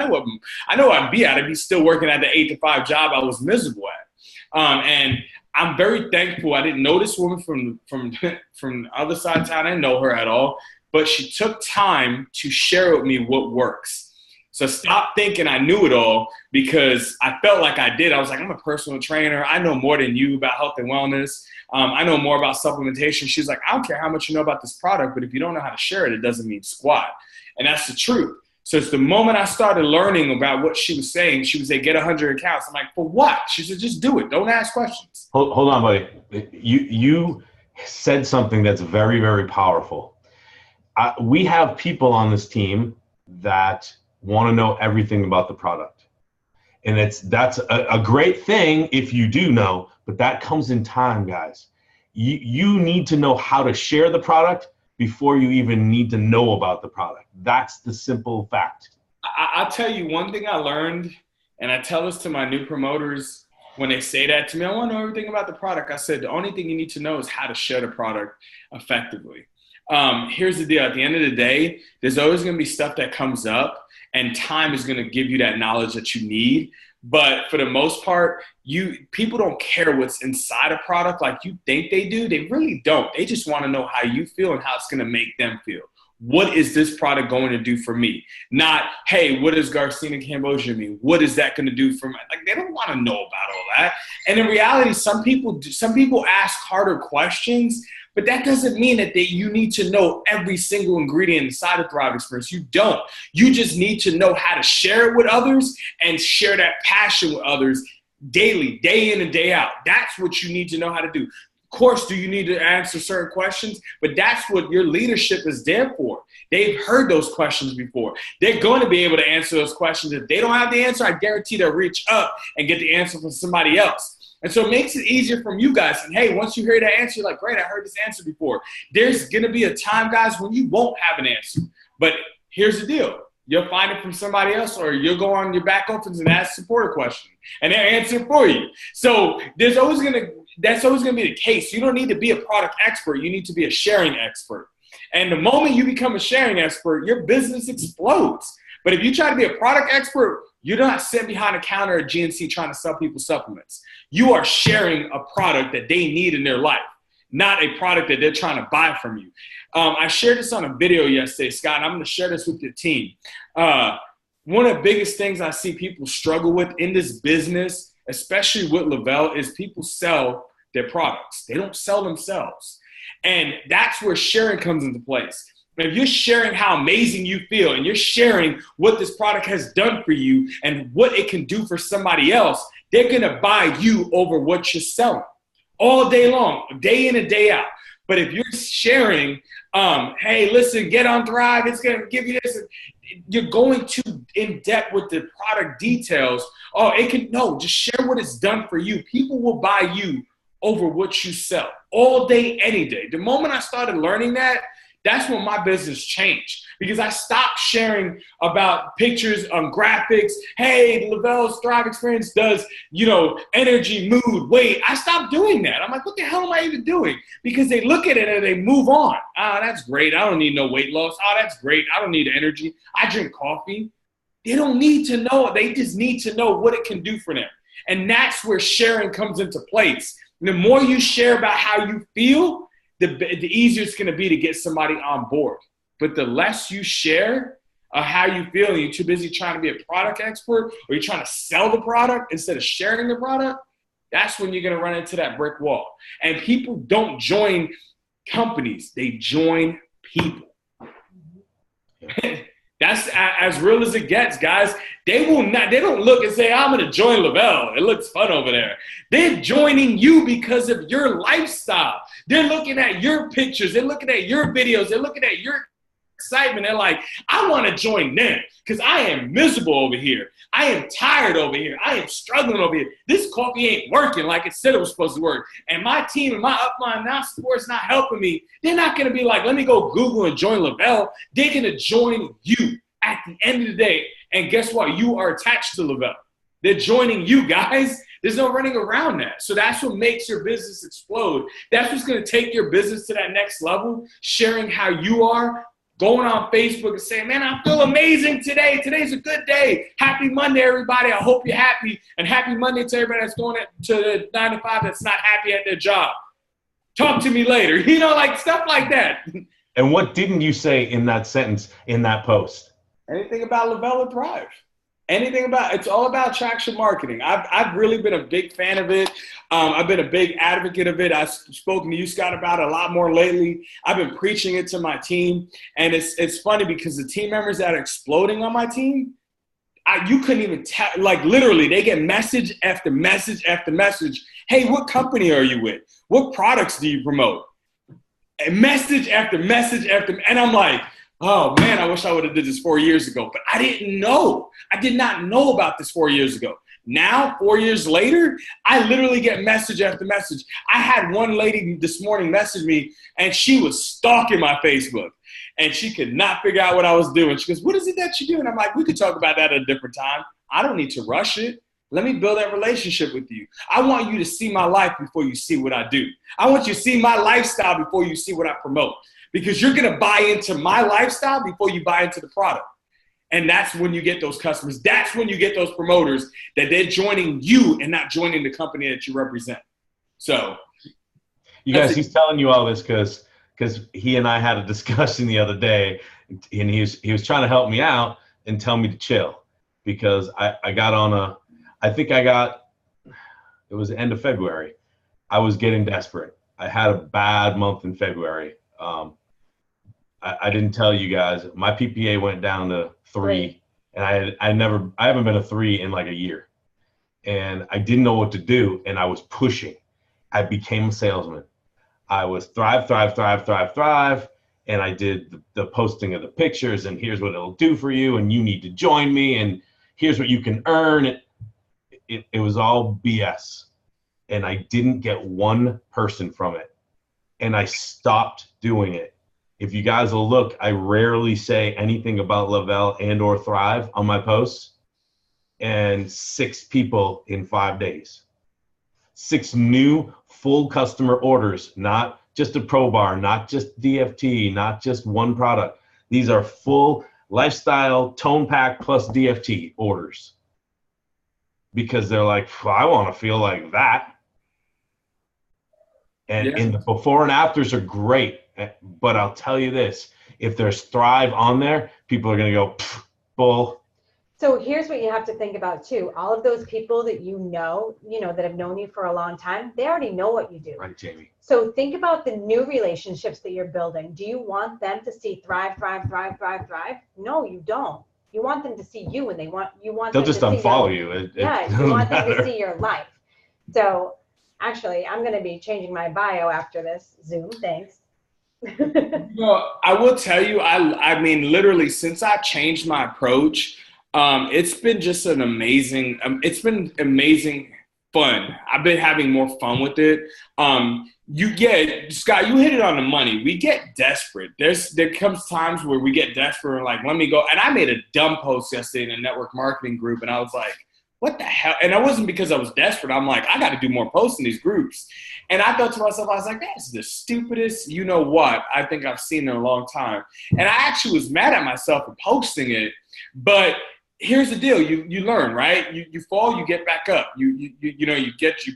S2: I know I'd be at. I'd be still working at the 8-to-5 job I was miserable at. And I'm very thankful. I didn't know this woman from the other side of town. I didn't know her at all. But she took time to share with me what works. So stop thinking I knew it all, because I felt like I did. I was like, I'm a personal trainer. I know more than you about health and wellness. I know more about supplementation. She's like, I don't care how much you know about this product, but if you don't know how to share it, it doesn't mean squat. And that's the truth. So it's the moment I started learning about what she was saying, she would say, get 100 accounts. I'm like, for what? She said, just do it. Don't ask questions.
S1: Hold on, buddy. You said something that's very, very powerful. We have people on this team that want to know everything about the product. And that's a great thing if you do know, but that comes in time, guys. You need to know how to share the product before you even need to know about the product. That's the simple fact.
S2: I'll tell you one thing I learned, and I tell this to my new promoters when they say that to me, I want to know everything about the product. I said, the only thing you need to know is how to share the product effectively. Here's the deal. At the end of the day, there's always going to be stuff that comes up, and time is going to give you that knowledge that you need. But for the most part, people don't care what's inside a product like you think they do. They really don't. They just want to know how you feel and how it's going to make them feel. What is this product going to do for me? Not, hey, what does Garcinia Cambogia mean? What is that going to do for me? Like, they don't want to know about all that. And in reality, some people ask harder questions, but that doesn't mean that you need to know every single ingredient inside of Thrive Experience. You don't. You just need to know how to share it with others and share that passion with others daily, day in and day out. That's what you need to know how to do. Of course, do you need to answer certain questions? But that's what your leadership is there for. They've heard those questions before. They're going to be able to answer those questions. If they don't have the answer, I guarantee they'll reach up and get the answer from somebody else. And so it makes it easier from you guys. And hey, once you hear that answer, you're like, great, I heard this answer before. There's going to be a time, guys, when you won't have an answer. But here's the deal. You'll find it from somebody else, or you'll go on your back office and ask support a question, and they'll answer it for you. So that's always going to be the case. You don't need to be a product expert. You need to be a sharing expert. And the moment you become a sharing expert, your business explodes. But if you try to be a product expert, you're not sitting behind a counter at GNC trying to sell people supplements. You are sharing a product that they need in their life, not a product that they're trying to buy from you. I shared this on a video yesterday, Scott, and I'm going to share this with your team. One of the biggest things I see people struggle with in this business, especially with Le-Vel, is people sell their products. They don't sell themselves. And that's where sharing comes into place. If you're sharing how amazing you feel and you're sharing what this product has done for you and what it can do for somebody else, they're going to buy you over what you're selling all day long, day in and day out. But if you're sharing, hey, listen, get on Thrive, it's going to give you this. You're going too in depth with the product details. Just share what it's done for you. People will buy you over what you sell all day, any day. The moment I started learning that, that's when my business changed, because I stopped sharing about pictures on graphics. Hey, Le-Vel's Thrive Experience does, energy, mood, weight. I stopped doing that. I'm like, what the hell am I even doing? Because they look at it and they move on. That's great. I don't need no weight loss. That's great. I don't need energy. I drink coffee. They don't need to know. They just need to know what it can do for them. And that's where sharing comes into place. And the more you share about how you feel, the easier it's going to be to get somebody on board. But the less you share how you feel, and you're too busy trying to be a product expert, or you're trying to sell the product instead of sharing the product, that's when you're going to run into that brick wall. And people don't join companies. They join people. That's as real as it gets, guys. They don't look and say, I'm going to join Le-Vel. It looks fun over there. They're joining you because of your lifestyle. They're looking at your pictures. They're looking at your videos. They're looking at your excitement. They're like, I want to join them because I am miserable over here. I am tired over here. I am struggling over here. This coffee ain't working like it said it was supposed to work. And my team and my upline now sport's not helping me. They're not going to be like, let me go Google and join Le-Vel. They're going to join you at the end of the day. And guess what? You are attached to Le-Vel. They're joining you, guys. There's no running around that. So that's what makes your business explode. That's what's going to take your business to that next level, sharing how you are, going on Facebook and saying, man, I feel amazing today. Today's a good day. Happy Monday, everybody. I hope you're happy. And happy Monday to everybody that's going to the 9 to 5 that's not happy at their job. Talk to me later. Like stuff like that.
S1: And what didn't you say in that sentence, in that post?
S2: Anything about Le-Vel or Thrive. Anything about it's all about traction marketing. I've really been a big fan of it. I've been a big advocate of it. I've spoken to you, Scott, about it a lot more lately. I've been preaching it to my team, and it's funny because the team members that are exploding on my team, you couldn't even tell. Like literally, they get message after message after message. Hey, what company are you with? What products do you promote? And message after message after, and I'm like, oh man, I wish I would have did this 4 years ago, but I didn't know. I did not know about this 4 years ago. Now, 4 years later, I literally get message after message. I had one lady this morning message me, and she was stalking my Facebook, and she could not figure out what I was doing. She goes, what is it that you do? And I'm like, we could talk about that at a different time. I don't need to rush it. Let me build that relationship with you. I want you to see my life before you see what I do. I want you to see my lifestyle before you see what I promote. Because you're going to buy into my lifestyle before you buy into the product. And that's when you get those customers. That's when you get those promoters that they're joining you and not joining the company that you represent. So,
S1: you guys, he's telling you all this because he and I had a discussion the other day, and he was trying to help me out and tell me to chill because I got on it was the end of February. I was getting desperate. I had a bad month in February. I didn't tell you guys, my PPA went down to 3, and I haven't been a 3 in like a year, and I didn't know what to do, and I was pushing. I became a salesman. I was thrive, and I did the posting of the pictures, and here's what it'll do for you, and you need to join me, and here's what you can earn. It was all BS, and I didn't get one person from it, and I stopped doing it. If you guys will look, I rarely say anything about Le-Vel and or Thrive on my posts, and 6 people in 5 days. 6 new full customer orders, not just a Pro Bar, not just DFT, not just one product. These are full lifestyle tone pack plus DFT orders. Because they're like, I want to feel like that. And the before and afters are great. But I'll tell you this, if there's Thrive on there, people are going to go, bull.
S3: So here's what you have to think about too. All of those people that you know, that have known you for a long time, they already know what you do.
S1: Right, Jamie.
S3: So think about the new relationships that you're building. Do you want them to see thrive? No, you don't. You want them to see you, and they'll
S1: just unfollow you.
S3: You want them to see your life. So actually, I'm going to be changing my bio after this Zoom. Thanks.
S2: Well, I will tell you, I mean, literally, since I changed my approach, it's been just an amazing, it's been amazing fun. I've been having more fun with it. Scott, you hit it on the money. We get desperate. There comes times where we get desperate and like, let me go. And I made a dumb post yesterday in a network marketing group, and I was like, what the hell? And it wasn't because I was desperate. I'm like, I got to do more posts in these groups. And I thought to myself, I was like, that's the stupidest you know what I think I've seen in a long time. And I actually was mad at myself for posting it. But here's the deal. You learn, right? You fall, you get back up. You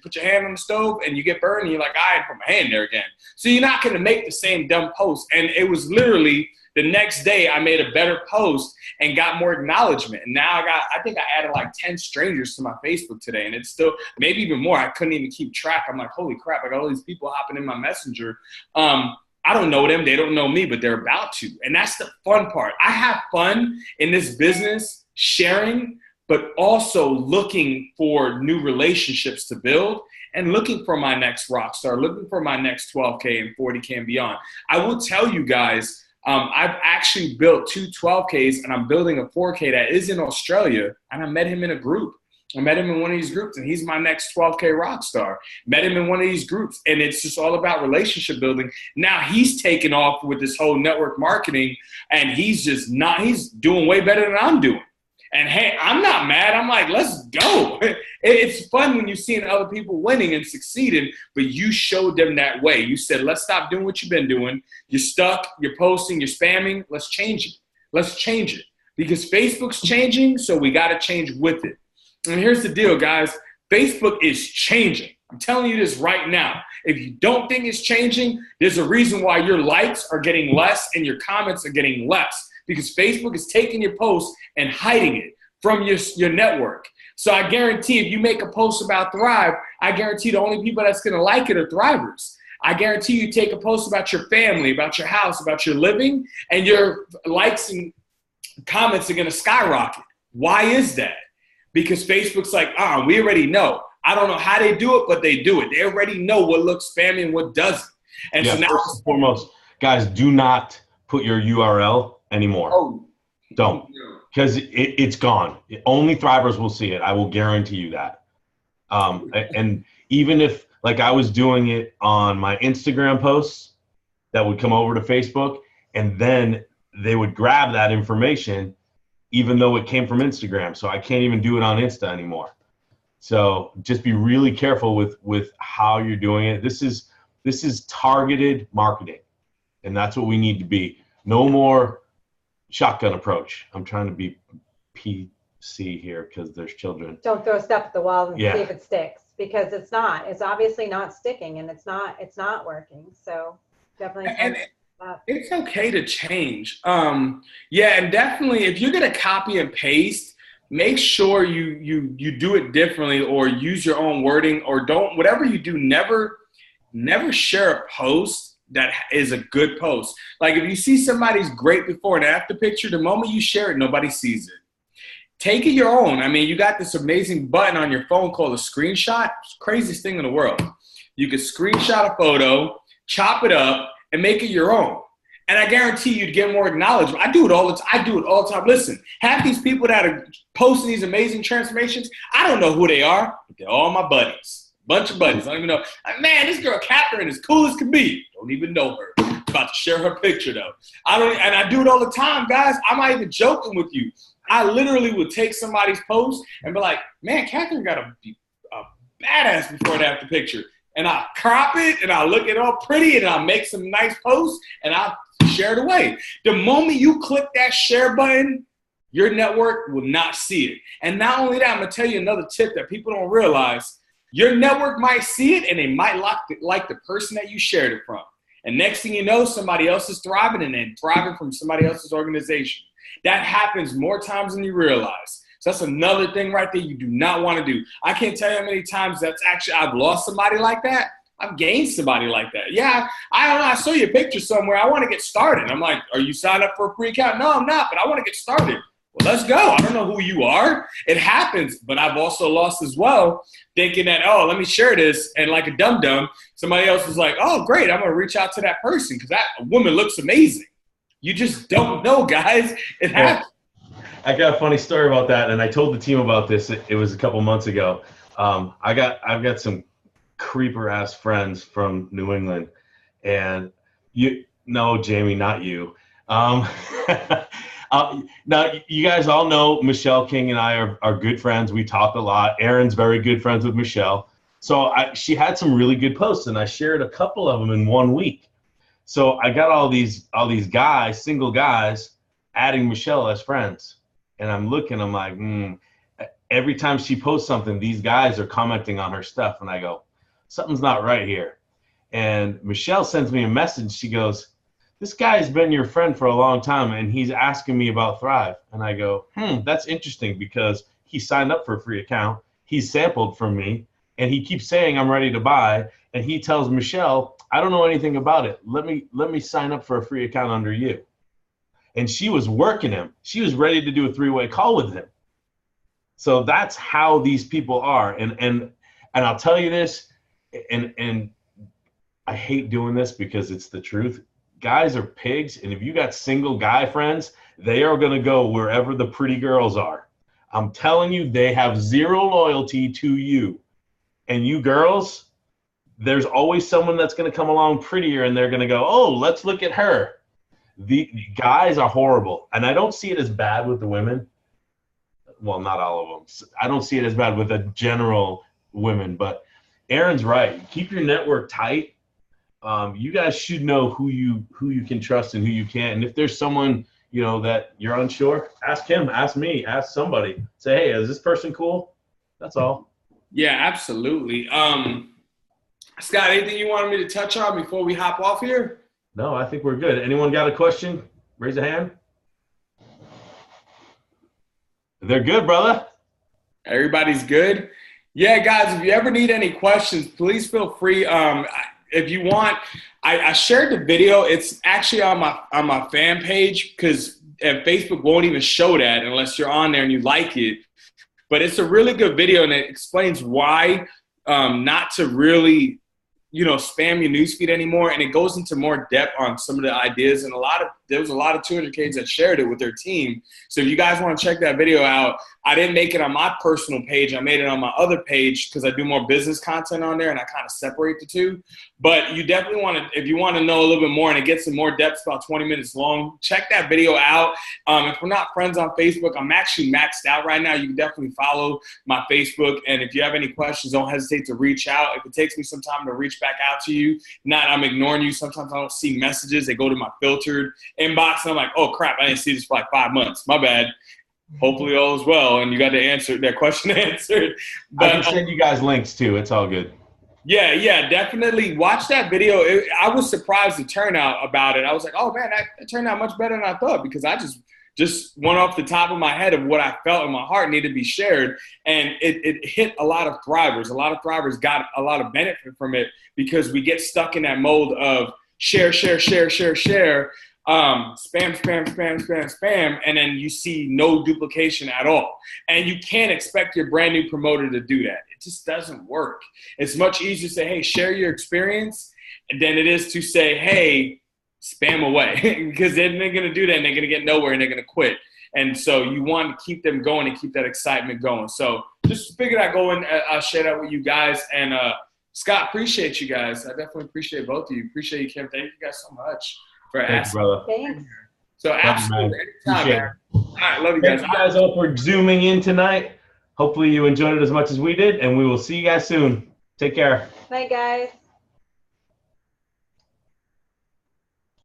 S2: put your hand on the stove and you get burned and you're like, I put my hand there again. So you're not going to make the same dumb post. And it was literally the next day I made a better post and got more acknowledgement. And now I think I added like 10 strangers to my Facebook today. And it's still maybe even more. I couldn't even keep track. I'm like, holy crap, I got all these people hopping in my messenger. I don't know them. They don't know me, but they're about to. And that's the fun part. I have fun in this business, sharing, but also looking for new relationships to build and looking for my next rock star, looking for my next 12K and 40K and beyond. I will tell you guys, I've actually built 2 12Ks, and I'm building a 4K that is in Australia, and I met him in a group. I met him in one of these groups, and he's my next 12K rock star. Met him in one of these groups, and it's just all about relationship building. Now he's taken off with this whole network marketing, and he's doing way better than I'm doing. And hey, I'm not mad. I'm like, let's go. It's fun when you're seeing other people winning and succeeding, but you showed them that way. You said, let's stop doing what you've been doing. You're stuck, you're posting, you're spamming. Let's change it. Let's change it. Because Facebook's changing, so we got to change with it. And here's the deal, guys. Facebook is changing. I'm telling you this right now. If you don't think it's changing, there's a reason why your likes are getting less and your comments are getting less. Because Facebook is taking your posts and hiding it. from your network. So I guarantee if you make a post about Thrive, I guarantee the only people that's going to like it are Thrivers. I guarantee you take a post about your family, about your house, about your living, and your likes and comments are going to skyrocket. Why is that? Because Facebook's like, we already know. I don't know how they do it, but they do it. They already know what looks spammy and what doesn't. And so now,
S1: first and foremost, guys, do not put your URL anymore.
S2: Oh,
S1: don't, because it's gone. Only Thrivers will see it. I will guarantee you that. And even if, like, I was doing it on my Instagram posts that would come over to Facebook, and then they would grab that information, even though it came from Instagram. So I can't even do it on Insta anymore. So just be really careful with how you're doing it. This is targeted marketing, and that's what we need to be. No more shotgun approach. I'm trying to be PC here because there's children.
S3: Don't throw stuff at the wall and see if it sticks, because it's not. It's obviously not sticking, and it's not working. So definitely.
S2: And it's okay to change. And definitely if you're gonna copy and paste, make sure you do it differently, or use your own wording, or don't, whatever you do, never share a post that is a good post. Like if you see somebody's great before and after picture, the moment you share it, nobody sees it. Take it your own. I mean, you got this amazing button on your phone called a screenshot. It's the craziest thing in the world. You can screenshot a photo, chop it up, and make it your own. And I guarantee you'd get more acknowledgement. I do it all the time. Listen, half these people that are posting these amazing transformations, I don't know who they are, but they're all my buddies. Bunch of buddies. I don't even know. Man, this girl Catherine is cool as can be. Don't even know her. About to share her picture though. And I do it all the time, guys. I'm not even joking with you. I literally would take somebody's post and be like, man, Catherine got a badass before and after picture. And I'll crop it and I'll look it all pretty and I'll make some nice posts and I'll share it away. The moment you click that share button, your network will not see it. And not only that, I'm going to tell you another tip that people don't realize. Your network might see it and they might like the person that you shared it from. And next thing you know, somebody else is thriving and then thriving from somebody else's organization. That happens more times than you realize. So that's another thing right there you do not want to do. I can't tell you how many times I've lost somebody like that. I've gained somebody like that. Yeah, I don't know. I saw your picture somewhere. I want to get started. I'm like, are you signed up for a free account? No, I'm not, but I want to get started. Well, let's go. I don't know who you are. It happens, but I've also lost as well, thinking that, let me share this. And like a dum-dum, somebody else was like, oh, great. I'm going to reach out to that person because that woman looks amazing. You just don't know, guys. It happens.
S1: I got a funny story about that, and I told the team about this. It was a couple months ago. I've got some creeper-ass friends from New England, and no, Jamie, not you. Now, you guys all know Michelle King and I are good friends. We talk a lot. Aaron's very good friends with Michelle. So she had some really good posts, and I shared a couple of them in 1 week. So I got all these guys, single guys, adding Michelle as friends. And I'm looking, I'm like, every time she posts something, these guys are commenting on her stuff. And I go, something's not right here. And Michelle sends me a message. She goes, this guy's been your friend for a long time, and he's asking me about Thrive. And I go, that's interesting because he signed up for a free account. He's sampled from me, and he keeps saying I'm ready to buy. And he tells Michelle, I don't know anything about it. Let me sign up for a free account under you. And she was working him. She was ready to do a three-way call with him. So that's how these people are. And I'll tell you this, and I hate doing this because it's the truth. Guys are pigs, and if you got single guy friends, they are going to go wherever the pretty girls are. I'm telling you, they have zero loyalty to you. And you girls, there's always someone that's going to come along prettier, and they're going to go, oh, let's look at her. The guys are horrible, and I don't see it as bad with the women. Well, not all of them. I don't see it as bad with the general women, but Aaron's right. Keep your network tight. You guys should know who you can trust and who you can't. And if there's someone, that you're unsure, ask him, ask me, ask somebody. Say, hey, is this person cool? That's all.
S2: Yeah, absolutely. Scott, anything you wanted me to touch on before we hop off here?
S1: No, I think we're good. Anyone got a question? Raise a hand. They're good, brother.
S2: Everybody's good. Yeah, guys, if you ever need any questions, please feel free. If you want, I shared the video. It's actually on my fan page because Facebook won't even show that unless you're on there and you like it. But it's a really good video, and it explains why not to really, spam your newsfeed anymore. And it goes into more depth on some of the ideas. And there was a lot of 200Ks that shared it with their team. So if you guys want to check that video out, I didn't make it on my personal page. I made it on my other page because I do more business content on there and I kind of separate the two. But you definitely want to, if you want to know a little bit more and it gets in more depth, about 20 minutes long, check that video out. If we're not friends on Facebook, I'm actually maxed out right now. You can definitely follow my Facebook. And if you have any questions, don't hesitate to reach out. If it takes me some time to reach back out to you, not I'm ignoring you. Sometimes I don't see messages. They go to my filtered inbox and I'm like, oh crap, I didn't see this for like 5 months. My bad. Hopefully all is well and you got that question answered. But
S1: I can send you guys links too. It's all good.
S2: Yeah, definitely watch that video. I was surprised the turnout about it. I was like, oh man, that turned out much better than I thought because I just went off the top of my head of what I felt in my heart needed to be shared. And it hit a lot of thrivers. A lot of thrivers got a lot of benefit from it because we get stuck in that mold of share, spam, and then you see no duplication at all. And you can't expect your brand new promoter to do that. It just doesn't work. It's much easier to say, hey, share your experience than it is to say, hey, spam away. Because then they're going to do that and they're going to get nowhere and they're going to quit. And so you want to keep them going and keep that excitement going. So just figured I'd go and I'll share that with you guys. And Scott, appreciate you guys. I definitely appreciate both of you. Appreciate you, Kim. Thank you guys so much for asking.
S1: Brother.
S3: Thanks.
S2: So absolutely, anytime, man. All right, love you guys.
S1: Thank you guys all for zooming in tonight. Hopefully you enjoyed it as much as we did, and we will see you guys soon. Take care.
S3: Night, guys.